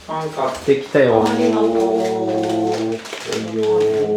パン買ってきたよ。ありがとう。いいよ。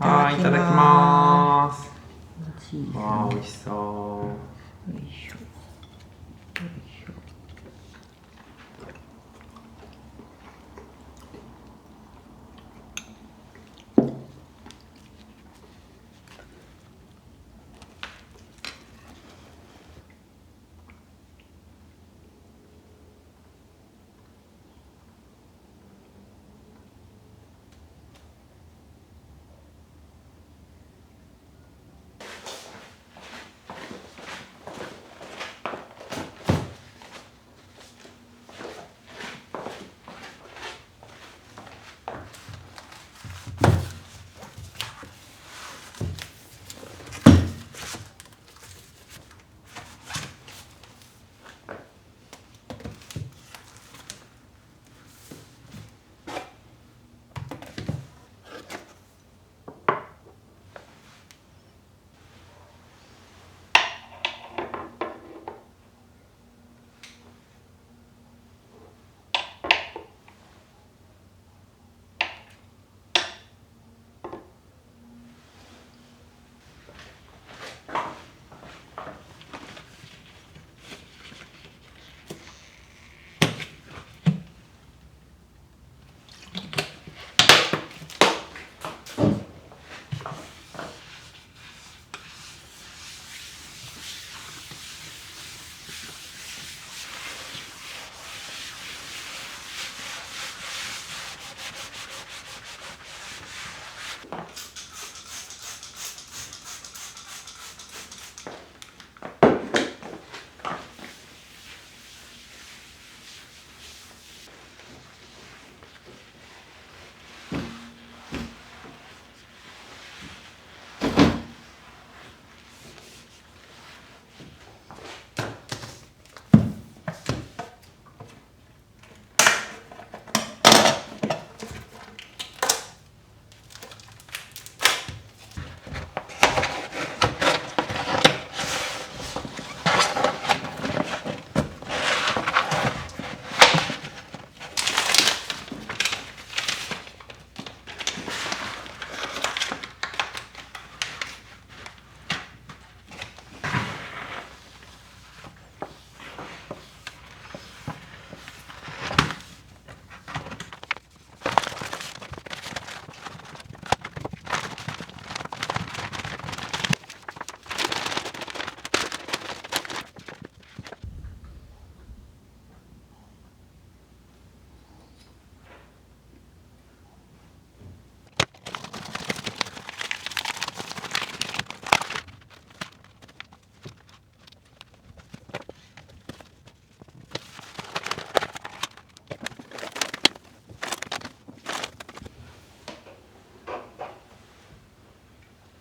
はい、いただきます。美味しいですね。わあ、美味しそう。よいしょ。よいしょ。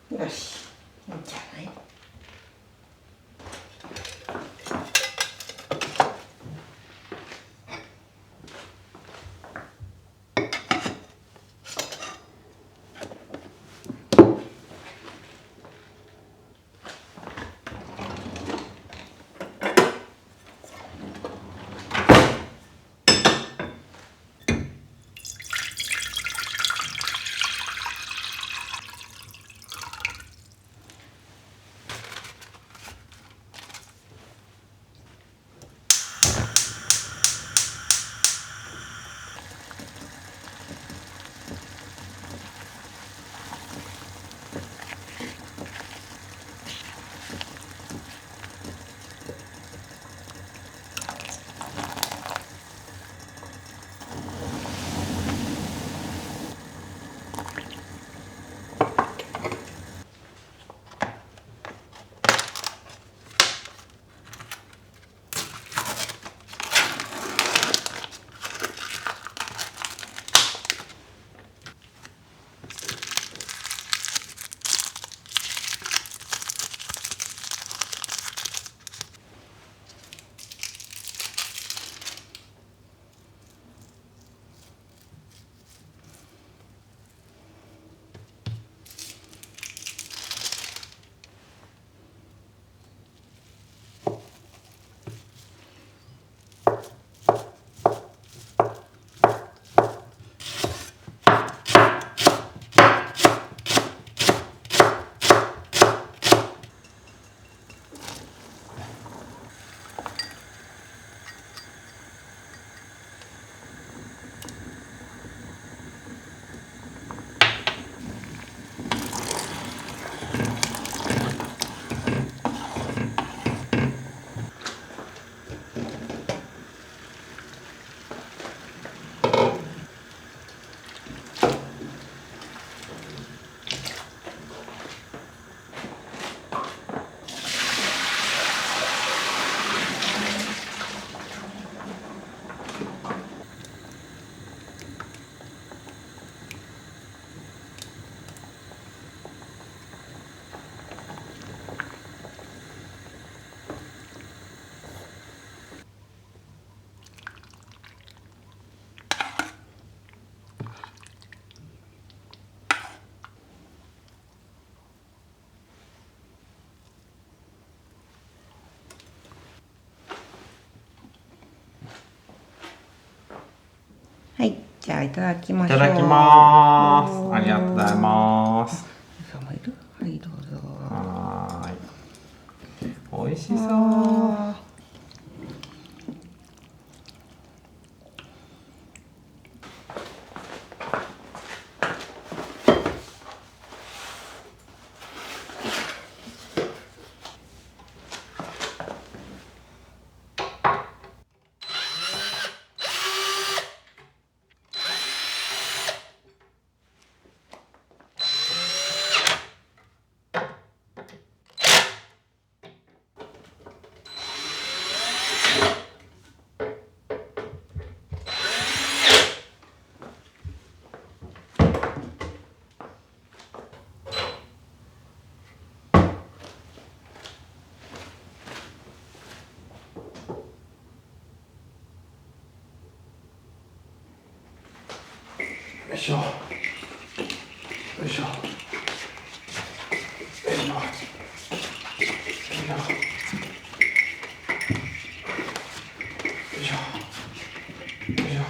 よし、いいんじゃない？じゃあいただきましょう。いただきます。ありがとうございます。さんもいる？はい、どうぞ。はーい。美味しそう。よいしょ。よいしょ。よいしょ。よいしょ。よいしょ。よいしょ。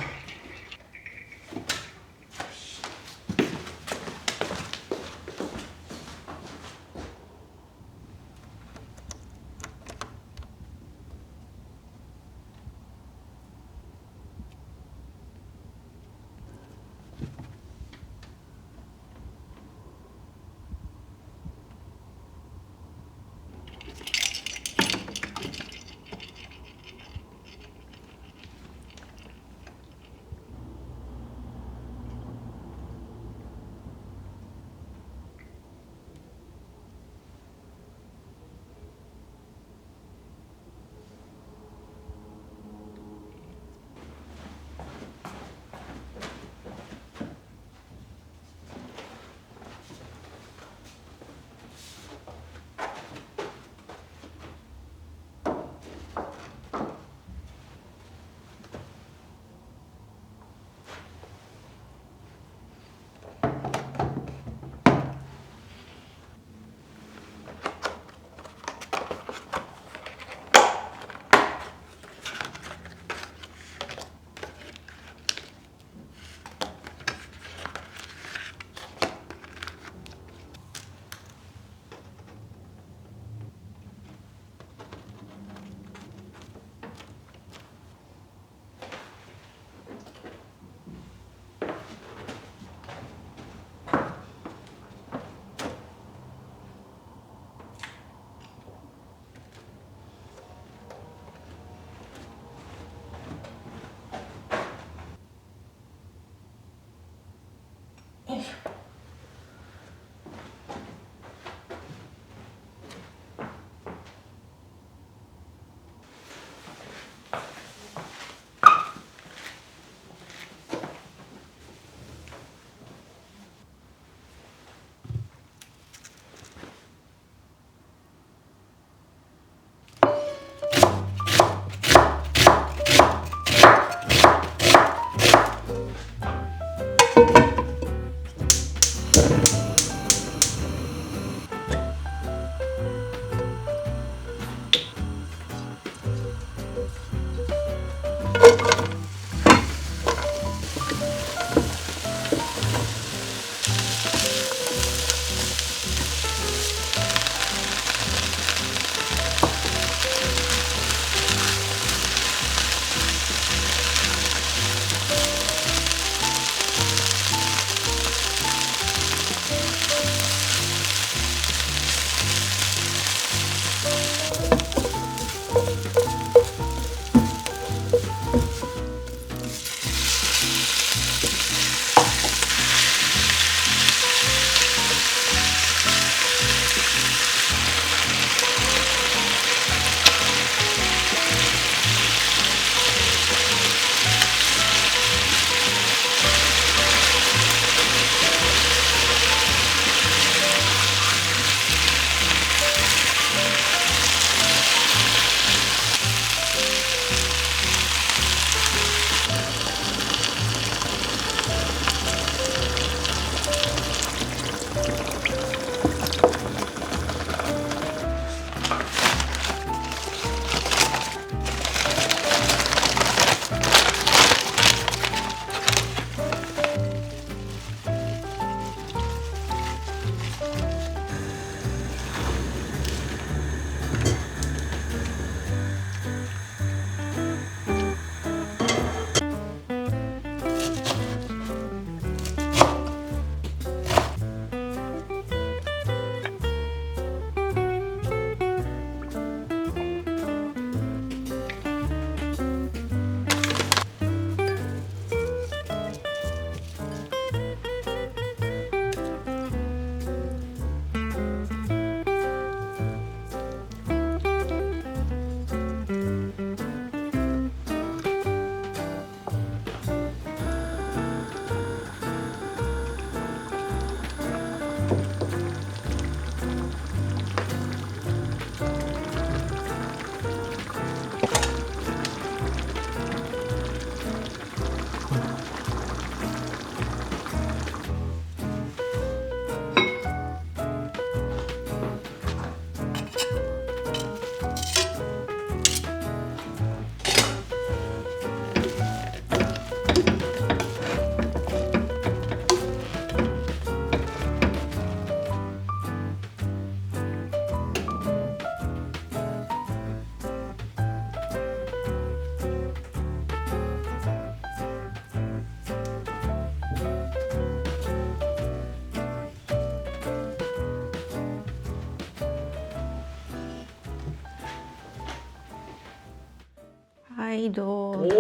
はいどうおぞ。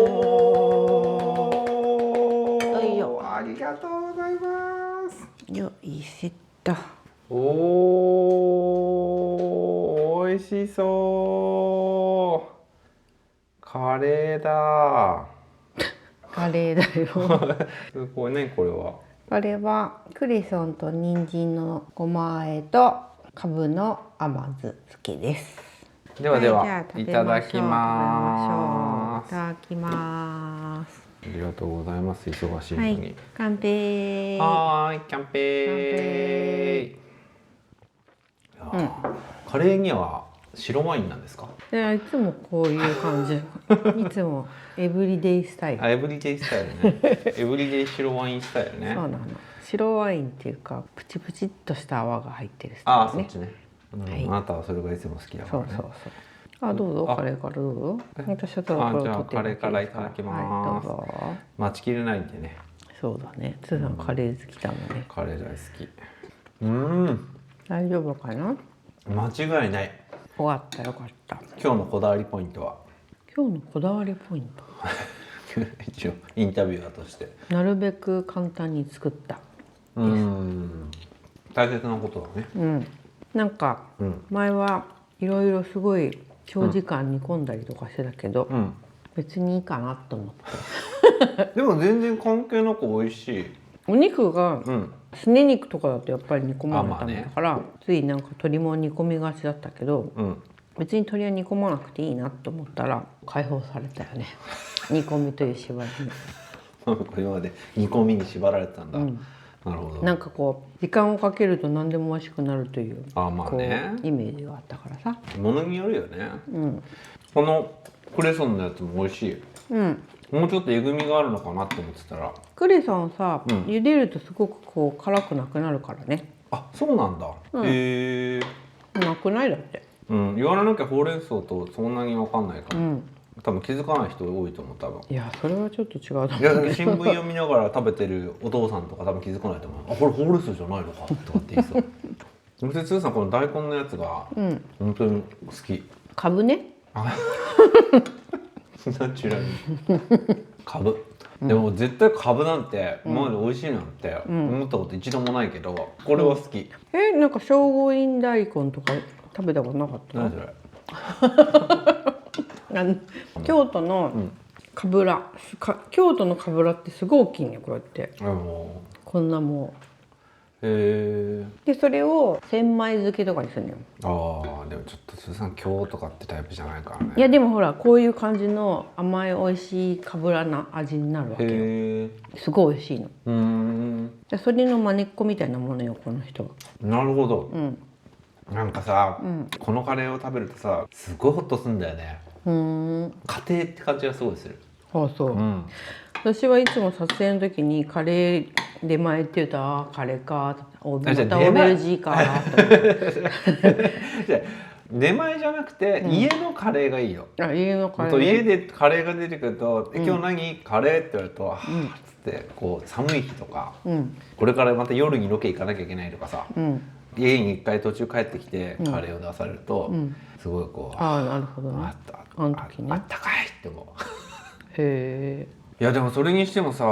お、ありがとうございます。よいしょっと。おお、美味しそう。カレーだ。カレーだよ。すごいね、これは。これはクレソンと人参のごま和えとかぶの甘酢漬けです。ではでは、はい、いただきまいただきます。す。ありがとうございます。忙しいのはいに。、乾杯。はーい、キャンペーン。カレーには白ワインなんですか？いや、いつもこういう感じ。いつもエブリデイスタイル。エブリデイスタイルね。エブリデイ白ワインスタイルね。そうなの。白ワインっていうかプチプチっとした泡が入ってるスタイルね。ああ、そっちね。あなたはそれがいつも好きだからね。そう。あ、どうぞ。カレーからどうぞ。私はただこれを取って。じゃあカレーからいただきます。はい、どうぞ。待ちきれないんでね。そうだね。つーさんカレー好きだもんね。カレー大好き。大丈夫かな？間違いない。終わった、よかった。今日のこだわりポイントは？今日のこだわりポイント。一応インタビュアーとして。なるべく簡単に作った。大切なことだね。なんか、前はいろいろすごい長時間煮込んだりとかしてたけど、別にいいかなと思って。でも全然関係なく美味しい。お肉が、すね肉とかだとやっぱり煮込まないためだから、ついなんか鶏も煮込みがちだったけど、別に鶏は煮込まなくていいなと思ったら解放されたよね。煮込みという縛りに。これまで煮込みに縛られてたんだ。なるほど。なんかこう時間をかけると何でも美味しくなるというまあね、イメージがあったからさ。ものによるよね。このクレソンのやつも美味しい。もうちょっとえぐみがあるのかなって思ってたら。クレソンさ、茹でるとすごくこう辛くなくなるからね。あ、そうなんだ。へえ。なくないだって。言われなきゃほうれん草とそんなに分かんないから。多分気づかない人多いと思う、多分。いや、それはちょっと違うと思う。いや、新聞読みながら食べてるお父さんとか多分気づかないと思う。あ、これほうれん草じゃないのかとかって言いそう。そしてつーさん、この大根のやつが本当に好き。かぶね。ナチュラルに。かぶ。でも絶対かぶなんて今まで美味しいなんて思ったこと一度もないけど、これは好き。なんか聖護院大根とか食べたことなかったの？何それ。京都のかぶら、京都のかぶらってすごい大きいね、こうやって。こんなもう。でそれを千枚漬けとかにするのよ。でもちょっとつーさん今日とかってタイプじゃないからね。いやでもほら、こういう感じの甘い美味しいかぶらな味になるわけよ。すごい美味しいの。それのまねっこみたいなものよ、この人は。なるほど。なんかさ、このカレーを食べるとさ、すごいホッとするんだよね。家庭って感じがすごいする。そう。私はいつも撮影の時にカレー出前って言うと、ああカレーか、またオーベルジーかと思って。出前じゃなくて、家のカレーがいいよ。家のカレー、家でカレーが出てくると「今日何カレー?」って言われると「はあ」っつってこう寒い日とか、これからまた夜にロケ行かなきゃいけないとかさ、家に一回途中帰ってきてカレーを出されると、すごいこう「なるほどね、あの時ね、あったかい」って思う。へえ。いやでもそれにしてもさ、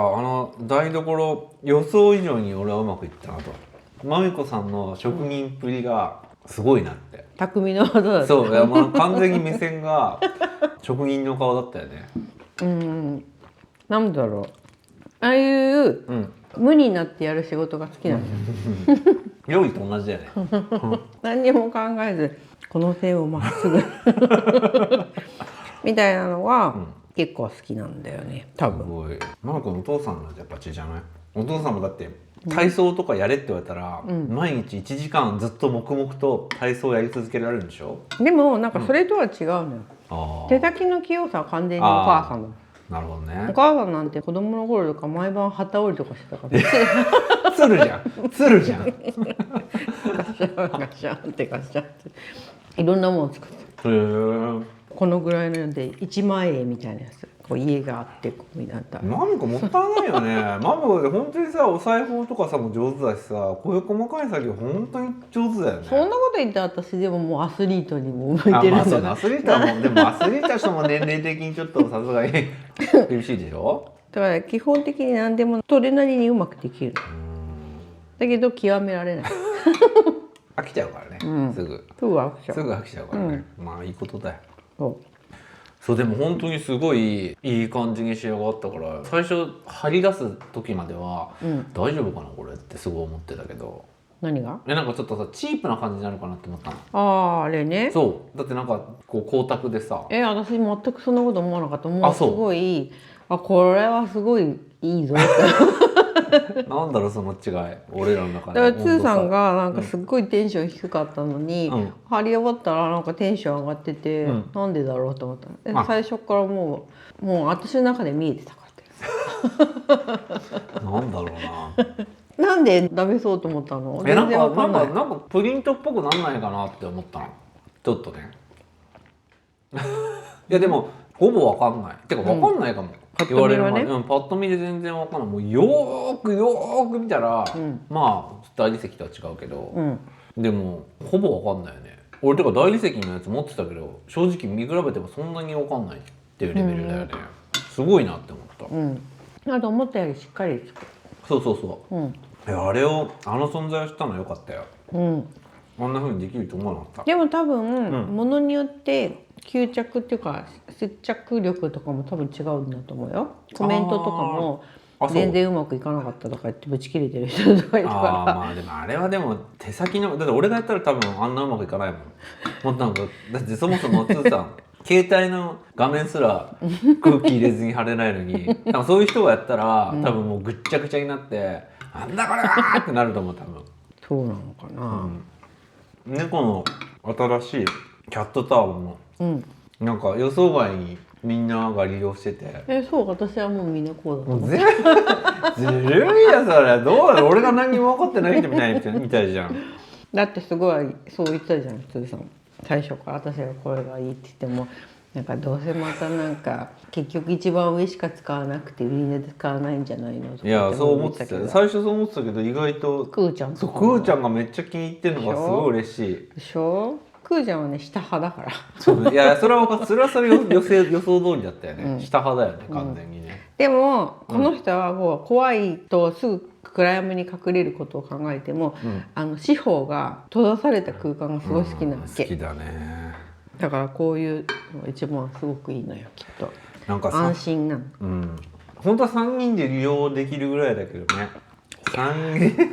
台所予想以上に俺はうまくいったなと。まみこさんの職人っぷりがすごいなって。匠の技だった。そう、いやもう完全に目線が職人の顔だったよね。なんだろう、ああいう無になってやる仕事が好きなんだよ。料理と同じだよね。何にも考えずこの線をまっすぐみたいなのは結構好きなんだよね、多分。すごい。まみこのお父さんのやっぱ血じゃない？お父さんもだって体操とかやれって言われたら、毎日1時間ずっと黙々と体操やり続けられるんでしょ？でもなんかそれとは違うのよ。手先の器用さは完全にお母さんだ。なるほどね。お母さんなんて子供の頃とか毎晩機織りとかしてたから。鶴じゃん。鶴じゃん。ガシャンガシャンってガシャンっていろんなものを作って。このぐらいので1万円みたいなやつ。こう家があってこうみたいな。なんかもったいないよね。ママ本当にさ、お裁縫とかさも上手だしさ、こういう細かい作業本当に上手だよね。そんなこと言って私でももうアスリートにも向いてるんだから。アスリートはもうでもアスリートの人も年齢的にちょっとさすがに厳しいでしょ。だから基本的に何でもそれなりにうまくできる。だけど極められない。飽きちゃうからね、すぐ飽きちゃう。すぐ飽きちゃうからね、まあいいことだよ。そうでも本当にすごいいい感じに仕上がったから、最初張り出す時までは、大丈夫かなこれってすごい思ってたけど。何が？なんかちょっとさチープな感じになるかなって思ったの。あれね。そうだってなんかこう光沢でさ。私全くそんなこと思わなかった。もうすごいこれはすごいいいぞなんだろうその違い、俺らの中で。だからつーさんがなんかすっごいテンション低かったのに、貼り終わったらなんかテンション上がってて、なんでだろうと思ったの。最初からもう私の中で見えてたからなんだろうな。なんでダメそうと思ったの？なんかプリントっぽくなんないかなって思ったの。ちょっとね。いやでもほぼわかんない。てかわかんないかも。言われるまで、パッと見で全然わかんない。もうよーく見たら、まあ大理石とは違うけど、でもほぼわかんないよね。俺とか大理石のやつ持ってたけど、正直見比べてもそんなにわかんないっていうレベルだよね。すごいなって思った。あと思ったよりしっかりつく。そう。あれを存在を知ったのは良かったよ。あんな風にできると思わなかった。でも多分、ものによって吸着っていうか接着力とかも多分違うんだと思うよ。コメントとかも全然うまくいかなかったとか言ってブチ切れてる人とかいるから。まあでもあれはでも手先の、だって俺がやったら多分あんなうまくいかないもん。もうなんかだってそもそもつーさん携帯の画面すら空気入れずに貼れないのに、多分そういう人がやったら多分もうぐっちゃぐちゃになって「なんだこれは!」ってなると思う多分。そうなのかな。猫の新しいキャットタワーも、なんか予想外にみんなが利用してて。そう私はもうみんなこうだと思う。ずるいやそれ。どうだろう、俺が何にも分かってない人みたいじゃん。だってすごいそう言ったじゃんつーさん。最初から私がこれがいいって言ってもなんかどうせまたなんか結局一番上しか使わなくてみんなで使わないんじゃないのとか。いやそう思ってた。最初そう思ってたけど意外とくーちゃん。そうくーちゃんがめっちゃ気に入ってるのがすごい嬉しい。でしょ。くーちゃんはね下派だから。いやそれは予想通りだったよね。下派だよね完全にね。でもこの人はもう怖いとすぐ暗闇に隠れることを考えても、四方が閉ざされた空間がすごい好きなわけ。好きだね。だからこういうのが一番すごくいいのよきっと。なんか安心なの。本当は3人で利用できるぐらいだけどね。3人。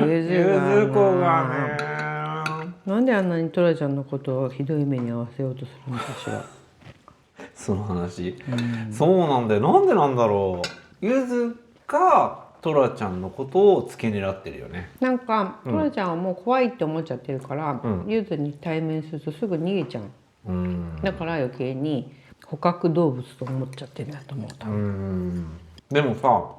ゆず子がね。なんであんなにトラちゃんのことをひどい目に遭わせようとするのかしら。その話。そうなんだよ。なんでなんだろう。ゆずがトラちゃんのことを付け狙ってるよね。なんかトラちゃんはもう怖いって思っちゃってるから、ゆずに対面するとすぐ逃げちゃう。だから余計に捕獲動物と思っちゃってるんだと思う。でもさ、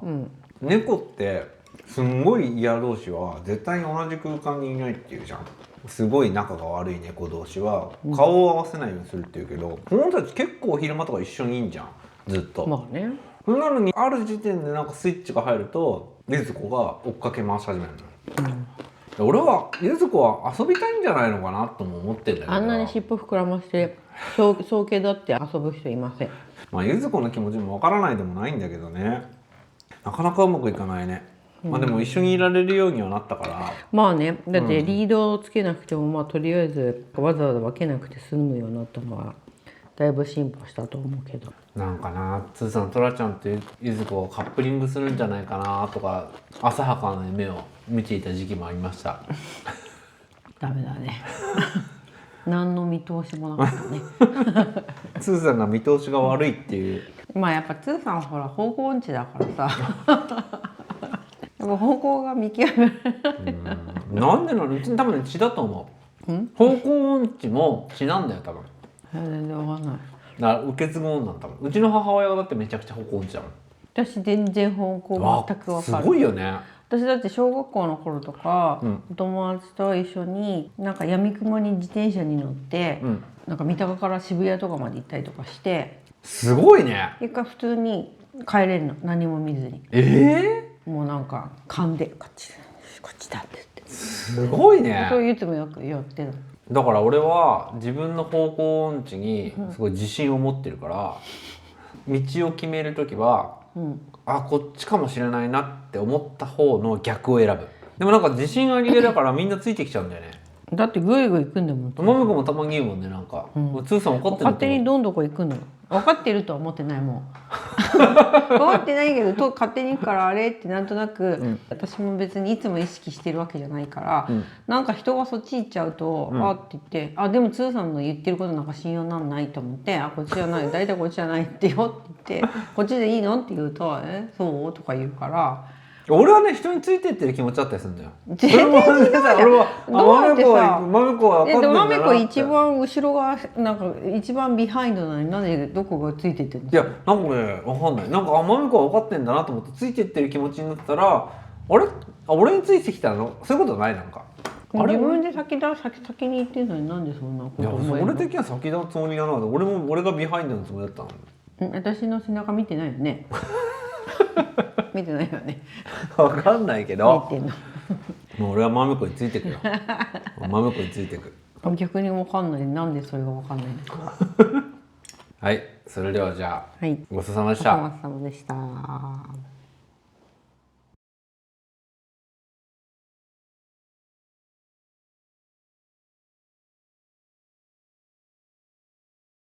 猫ってすんごい嫌同士は絶対に同じ空間にいないっていうじゃん。すごい仲が悪い猫同士は顔を合わせないようにするっていうけど、この人たち結構昼間とか一緒にいんじゃんずっと。まあね。なのにある時点でなんかスイッチが入るとゆず子が追っかけ回し始めるの。俺はゆず子は遊びたいんじゃないのかなとも思ってんだけど。あんなに尻尾膨らまして早慶だって遊ぶ人いません。まあゆず子の気持ちもわからないでもないんだけどね。なかなかうまくいかないね。まあでも一緒にいられるようにはなったから。まあね、だってリードをつけなくても、まあとりあえずわざわざ分けなくて済むようになったのはだいぶ進歩したと思うけど。なんかな、つーさんトラちゃんとゆず子をカップリングするんじゃないかなとか浅はかな夢を見ていた時期もありました。ダメだね。何の見通しもなかったね。つーさんが見通しが悪いっていう。まあやっぱつーさんはほら方向音痴だからさ。やっぱ方向が見極められない。なんでなの？うち多分血だと思う。方向音痴も血なんだよ多分。全然わかんない。だから受け継ぐもんなんだ多分。うちの母親がだってめちゃくちゃ方向音痴だもん。私全然方向全く分かる。すごいよね。私だって小学校の頃とか、お友達と一緒になんか闇雲に自転車に乗って、なんか三鷹から渋谷とかまで行ったりとかしてすごいね。一回普通に帰れるの、何も見ずに。もうなんか勘でこっちだって言って。すごいね。そういつもよくやってる。だから俺は自分の方向音痴にすごい自信を持ってるから、道を決める時は、あ、こっちかもしれないなって思った方の逆を選ぶ。でもなんか自信ありげだからみんなついてきちゃうんだよね。だってグイグイ行くんだもん。マムコもたまに言うもんね、なんか、つーさん怒ってる。勝手にどんどこ行くの。分かってるとは思ってないもん。分かってないけど勝手に行くからあれってなんとなく、私も別にいつも意識してるわけじゃないから、なんか人がそっち行っちゃうと、あって言ってでもつーさんの言ってることなんか信用なんないと思って、こっちじゃない大体こっちじゃないってよって言ってこっちでいいのって言うとそうとか言うから。俺はね、人についてってる気持ちあったりするんだよ。全然違う。俺はマメコは分かってんだなって。マメコ一番後ろがなんか一番ビハインドなのになんでどこがついてってるの？いや、なんかね、分かんない。なんかマメコは分かってんだなと思ってついてってる気持ちになったら、俺についてきたの？そういうことない？なんか自分で先に言ってるのになんでそんなこと思えるの？いや、俺的には先だつもりがなかった。俺がビハインドのつもりだったの。私の背中見てないよね。見てないよね。分かんないけど。見てんの。もう俺はマメコについてくよ。マメコについてく。逆に分かんない。なんでそれが分かんないのか。はい、それではじゃあ、はい、ごちそうさまでした。ごちそうさまでした。